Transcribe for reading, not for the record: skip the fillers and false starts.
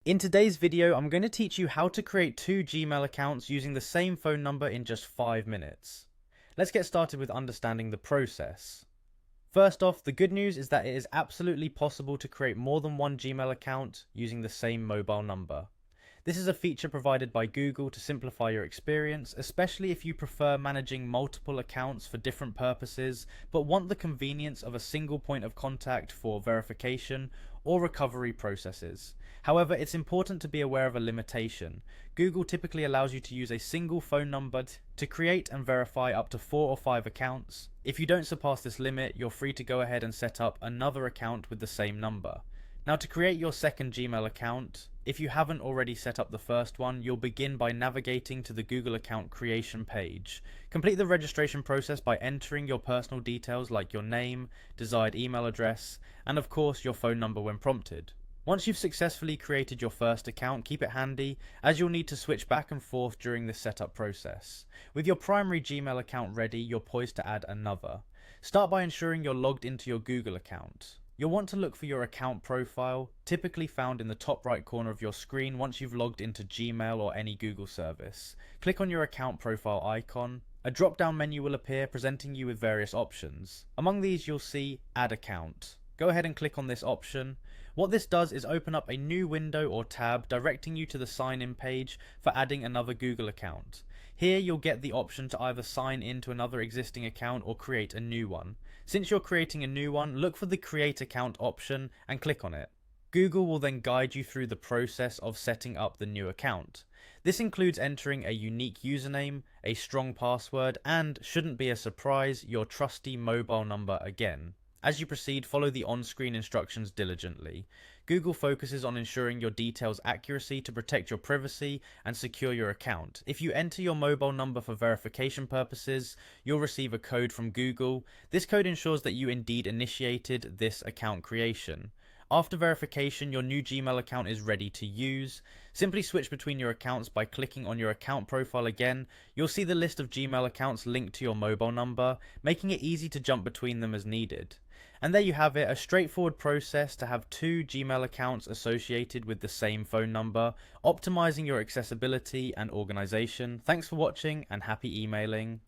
In today's video, I'm going to teach you how to create two Gmail accounts using the same phone number in just 5 minutes. Let's get started with understanding the process. First off, the good news is that it is absolutely possible to create more than one Gmail account using the same mobile number. This is a feature provided by Google to simplify your experience, especially if you prefer managing multiple accounts for different purposes, but want the convenience of a single point of contact for verification or recovery processes. However, it's important to be aware of a limitation. Google typically allows you to use a single phone number to create and verify up to 4 or 5 accounts. If you don't surpass this limit, you're free to go ahead and set up another account with the same number. Now, to create your second Gmail account, if you haven't already set up the first one, you'll begin by navigating to the Google account creation page. Complete the registration process by entering your personal details like your name, desired email address, and of course your phone number when prompted. Once you've successfully created your first account, keep it handy, as you'll need to switch back and forth during this setup process. With your primary Gmail account ready, you're poised to add another. Start by ensuring you're logged into your Google account. You'll want to look for your account profile, typically found in the top right corner of your screen once you've logged into Gmail or any Google service. Click on your account profile icon. A drop-down menu will appear presenting you with various options. Among these you'll see Add Account. Go ahead and click on this option. What this does is open up a new window or tab directing you to the sign-in page for adding another Google account. Here you'll get the option to either sign in to another existing account or create a new one. Since you're creating a new one, look for the Create Account option and click on it. Google will then guide you through the process of setting up the new account. This includes entering a unique username, a strong password, and, shouldn't be a surprise, your trusty mobile number again. As you proceed, follow the on-screen instructions diligently. Google focuses on ensuring your details' accuracy to protect your privacy and secure your account. If you enter your mobile number for verification purposes, you'll receive a code from Google. This code ensures that you indeed initiated this account creation. After verification, your new Gmail account is ready to use. Simply switch between your accounts by clicking on your account profile again. You'll see the list of Gmail accounts linked to your mobile number, making it easy to jump between them as needed. And there you have it, a straightforward process to have two Gmail accounts associated with the same phone number, optimizing your accessibility and organization. Thanks for watching and happy emailing.